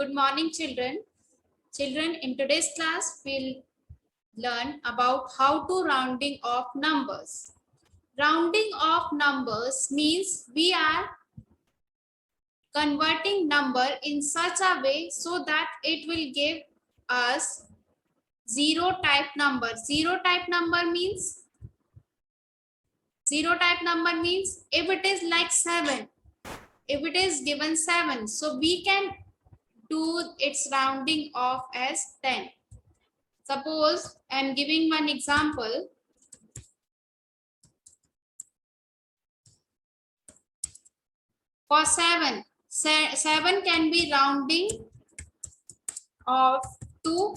Good morning, children. Children, in today's class, we'll learn about how to rounding of numbers. Rounding of numbers means we are converting number in such a way so that it will give us zero type number. Zero type number means if it is like 7, if it is given 7, so we can do its rounding off as 10. Suppose I am giving one example. For 7, 7 can be rounding off to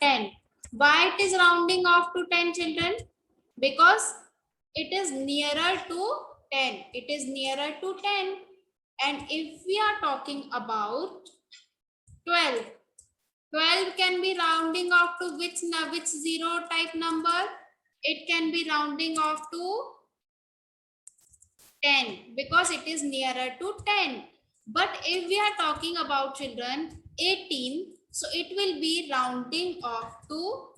10. Why it is rounding off to 10, children? Because it is nearer to 10. It is nearer to 10. And if we are talking about 12, 12 can be rounding off to which zero type number? It can be rounding off to 10 because it is nearer to 10. But if we are talking about, children, 18, so it will be rounding off to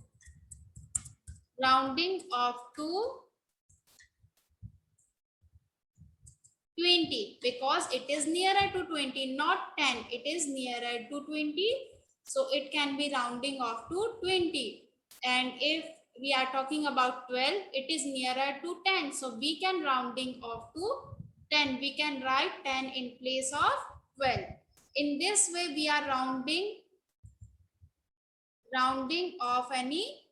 20 because it is nearer to 20, not 10. It is nearer to 20, so it can be rounding off to 20. And if we are talking about 12, it is nearer to 10, so we can rounding off to 10. We can write 10 in place of 12. In this way, we are rounding off any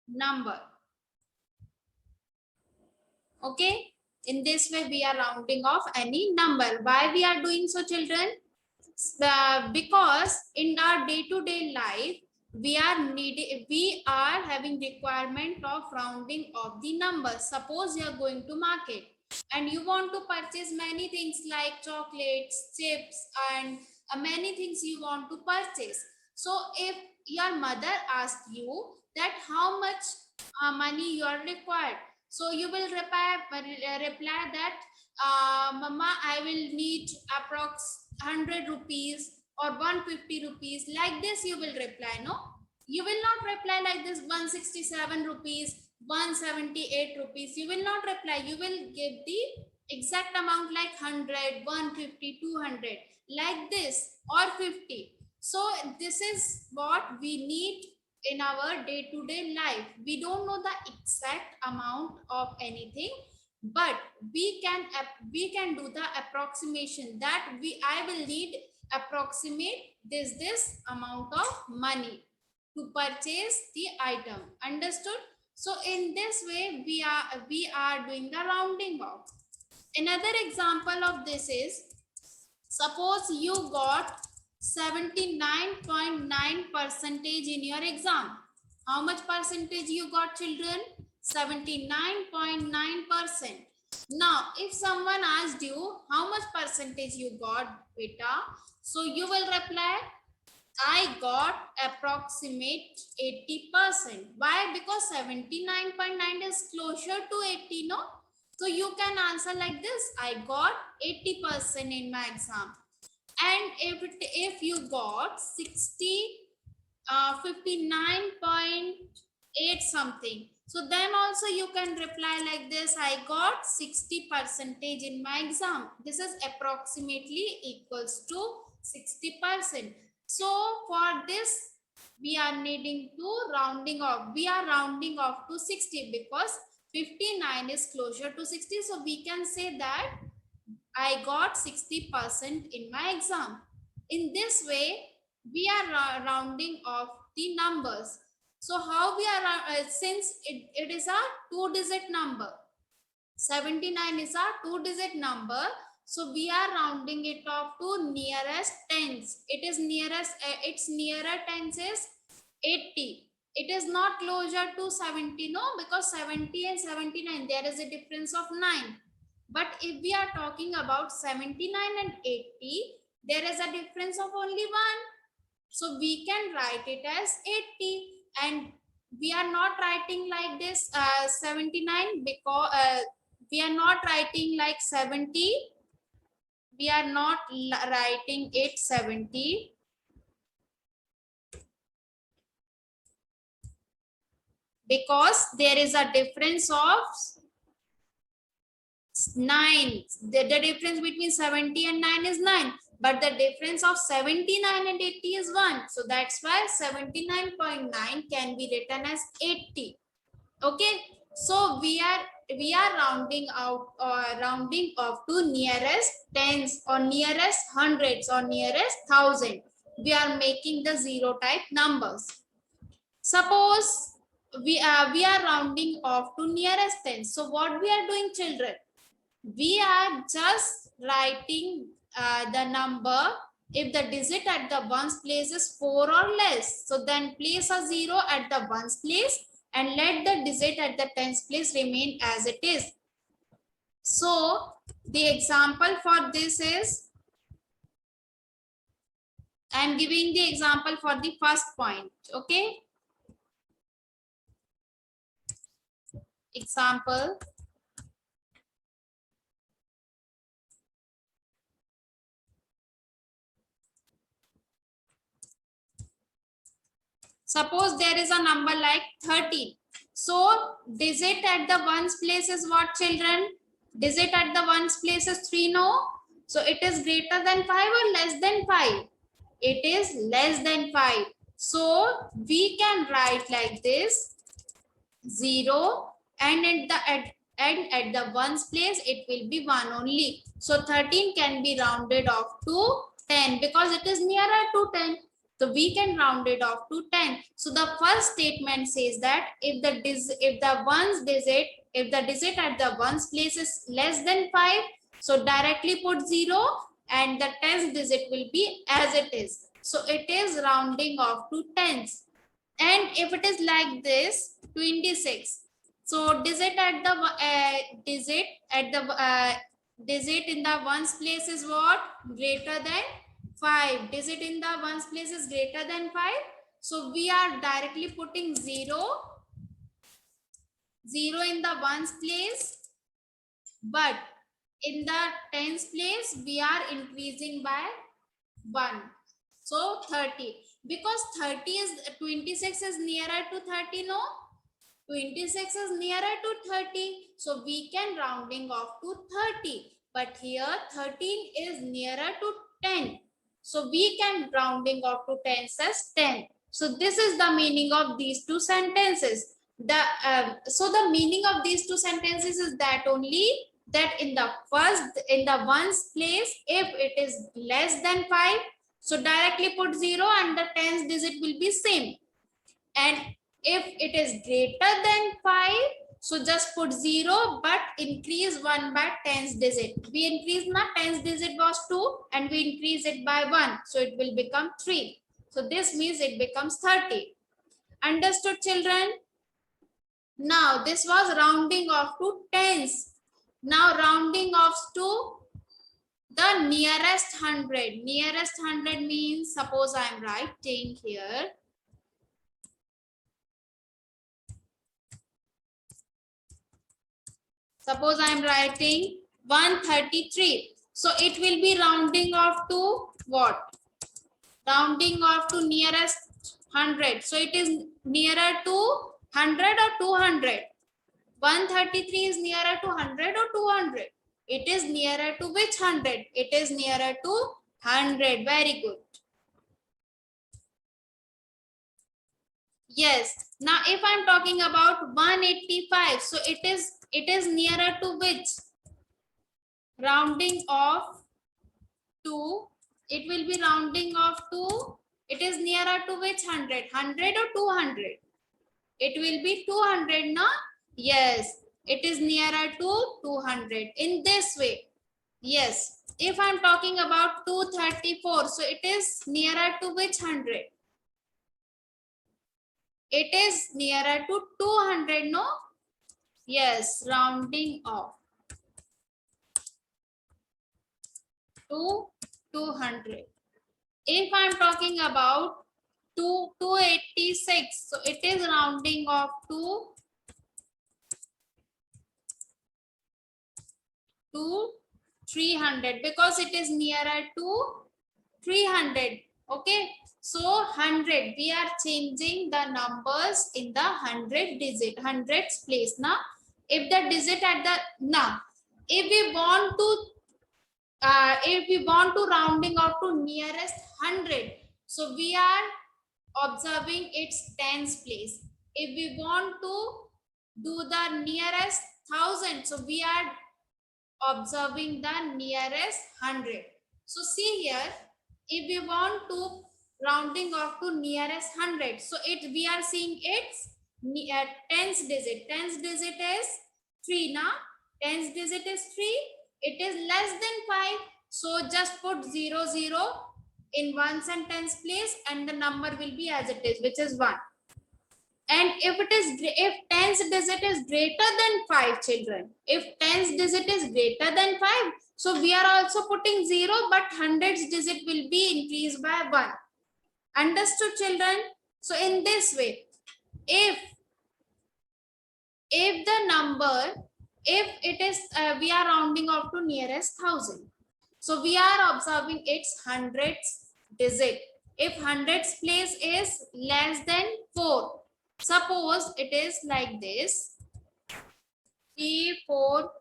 number. Okay, in this way we are rounding off any number. Why we are doing so, children? Because in our day-to-day life we are having requirement of rounding of the numbers. Suppose you are going to market and you want to purchase many things like chocolates, chips, and many things you want to purchase. So if your mother asks you that how much money you are required, so you will reply that mama, I will need approx 100 rupees or 150 rupees. Like this you will reply. No, you will not reply like this 167 rupees, 178 rupees. You will not reply. You will give the exact amount like 100, 150, 200, like this, or 50. So this is what we need in our day-to-day life. We don't know the exact amount of anything, but we can do the approximation that I will need approximate this amount of money to purchase the item. Understood? So in this way we are doing the rounding off. Another example of this is, suppose you got 79.9% in your exam. How much percentage you got, children? 79.9%. Now, if someone asked you how much percentage you got, beta, so you will reply, I got approximate 80%. Why? Because 79.9 is closer to 80, no? So you can answer like this, I got 80% in my exam. And if you got 59.8 something, so then also you can reply like this, I got 60% in my exam. This is approximately equals to 60%. So for this we are needing to rounding off. We are rounding off to 60 because 59 is closer to 60, so we can say that I got 60% in my exam. In this way, we are rounding off the numbers. So how we are, since it is a 2-digit number, 79 is a 2-digit number, so we are rounding it off to nearest tens. It is nearest, its nearer tens is 80. It is not closer to 70, no, because 70 and 79, there is a difference of 9. But if we are talking about 79 and 80, there is a difference of only 1. So we can write it as 80. And we are not writing like this 79 because we are not writing like 70. We are not writing it 70 because there is a difference of 9. The difference between 70 and 9 is 9, but the difference of 79 and 80 is 1. So that's why 79.9 can be written as 80. Okay, so we are rounding out rounding off to nearest tens or nearest hundreds or nearest thousand. We are making the zero type numbers. Suppose we are rounding off to nearest tens. So what we are doing, children? We are just writing the number if the digit at the ones place is 4 or less. So then place a 0 at the ones place and let the digit at the tens place remain as it is. So the example for this is, I am giving the example for the first point. Okay. Example. Suppose there is a number like 13. So digit at the ones place is what, children? Digit at the ones place is 3, no? So it is greater than 5 or less than 5? It is less than 5. So we can write like this, 0, and at the ones place it will be 1 only. So 13 can be rounded off to 10 because it is nearer to 10. So we can round it off to 10. So the first statement says that if the digit at the ones place is less than 5, so directly put 0 and the tens digit will be as it is. So it is rounding off to tens. And if it is like this, 26. So digit in the ones place is what? Greater than 5. Digit in the ones place is greater than 5. So we are directly putting 0 in the ones place, but in the tens place we are increasing by 1. So 30, because 26 is nearer to 30, no? 26 is nearer to 30. So we can rounding off to 30. But here 13 is nearer to 10. So we can rounding off to 10 as 10. So this is the meaning of these two sentences. So the meaning of these two sentences is that only that in the ones place, if it is less than 5, so directly put 0 and the tens digit will be same. And if it is greater than 5, so just put 0 but increase 1 by tens digit. We increase na tens digit was 2 and we increase it by 1. So it will become 3. So this means it becomes 30. Understood, children? Now this was rounding off to tens. Now rounding off to the nearest 100. Nearest 100 means, suppose I am writing here. Suppose I am writing 133. So it will be rounding off to what? Rounding off to nearest 100. So it is nearer to 100 or 200. 133 is nearer to 100 or 200. It is nearer to which 100? It is nearer to 100. Very good. Yes. Now if I'm talking about 185, so it is nearer to which? Rounding off to, it will be rounding off to, it is nearer to which 100? 100 or 200? It will be 200, no? Yes, it is nearer to 200 in this way. Yes, if I'm talking about 234, so it is nearer to which 100? It is nearer to 200, no? Yes, rounding off to 200. If I'm talking about 286, so it is rounding off to 300 because it is nearer to 300. Okay, So 100, we are changing the numbers in the 100 digit, hundreds place. Now, if the digit at the, now, if we want to rounding off to nearest 100, so we are observing its tens place. If we want to do the nearest 1000, so we are observing the nearest 100. So see here, if we want to rounding off to nearest 100, so we are seeing its tens digit. Tens digit is 3 now. Tens digit is 3. It is less than 5. So just put 0 0 in ones and tens place, and the number will be as it is, which is 1. And if tens digit is greater than 5, children, if tens digit is greater than 5, so we are also putting 0, but hundreds digit will be increased by 1. Understood, children? So in this way, if the number, if it is we are rounding off to nearest 1000, so we are observing its hundreds digit. If hundreds place is less than 4, suppose it is like this, 3 4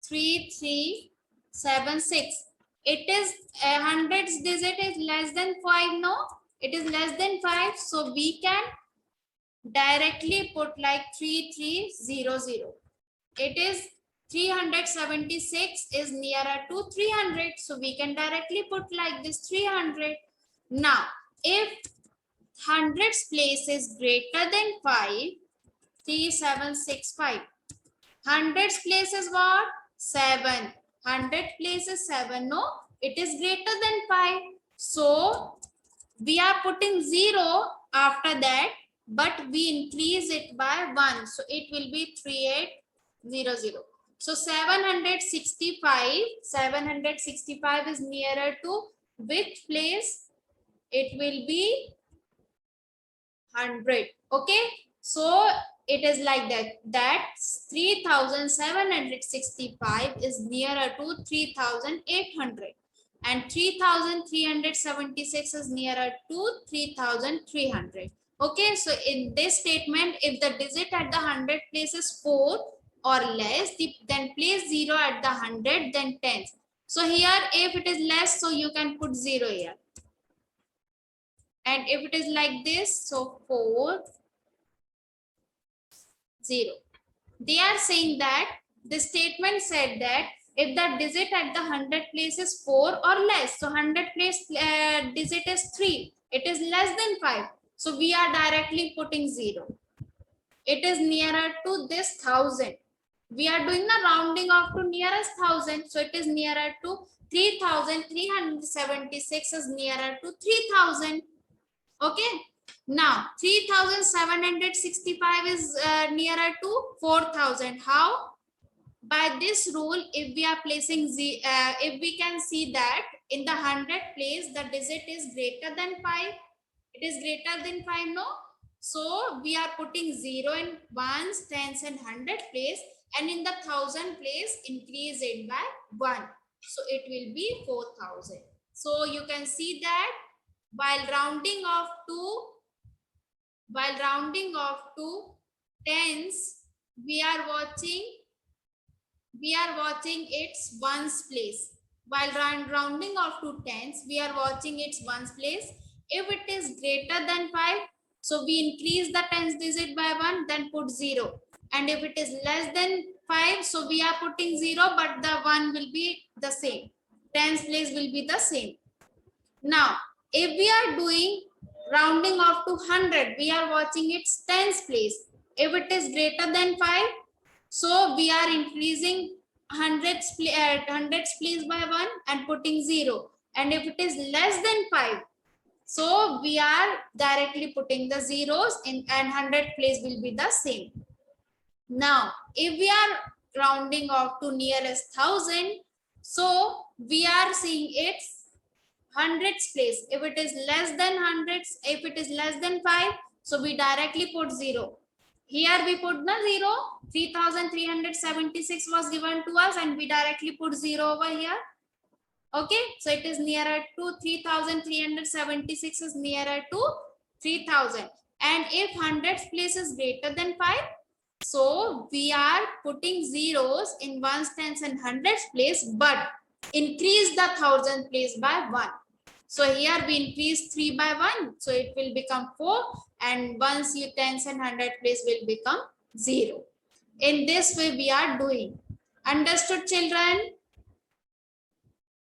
3 3 7 6. It is hundreds digit is less than 5. No, it is less than 5, so we can directly put like 3300. It is 376 is nearer to 300, so we can directly put like this 300. Now, if hundreds place is greater than 5, 3765. Hundreds place is what? 7. 100 place is 7. No, it is greater than 5. So we are putting 0 after that, but we increase it by 1. So it will be 3800. So 765 is nearer to which place? It will be 100. Okay, so it is like that 3765 is nearer to 3800, and 3376 is nearer to 3300. Okay, so in this statement, if the digit at the 100 place is 4 or less, then place 0 at the 100, then tens. So here, if it is less, so you can put 0 here. And if it is like this, so 4 0. They are saying that the statement said that if the digit at the 100 place is 4 or less, so 100 place digit is 3, it is less than 5, so we are directly putting 0. It is nearer to this 1000. We are doing the rounding off to nearest 1000, so it is nearer to 3376 is nearer to 3000. Okay, now 3765 is nearer to 4000. How? By this rule, if we are placing if we can see that in the 100 place the digit is greater than 5, it is greater than 5. No, so we are putting 0 in ones, tens and 100 place, and in the 1000 place increase it by 1, so it will be 4000. So you can see that while rounding off to tens, we are watching its ones place. While rounding off to tens, we are watching its ones place. If it is greater than 5, so we increase the tens digit by 1, then put 0. And if it is less than 5, so we are putting 0, but the 1 will be the same. Tens place will be the same. Now, if we are doing rounding off to 100, we are watching its tens place. If it is greater than 5, so we are increasing hundreds place by 1 and putting 0. And if it is less than 5, so we are directly putting the zeros in, and 100 place will be the same. Now, if we are rounding off to nearest 1000, so we are seeing its hundreds place. If it is less than hundreds, if it is less than 5, so we directly put 0. Here we put the 0. 3376 was given to us, and we directly put 0 over here. Okay, so it is nearer to 3376 is nearer to 3000. And if hundreds place is greater than 5, so we are putting zeros in ones, tens and hundreds place, but increase the thousand place by 1. So here we increase 3 by 1, so it will become 4, and once you tens and hundred place will become 0. In this way we are doing. Understood, children?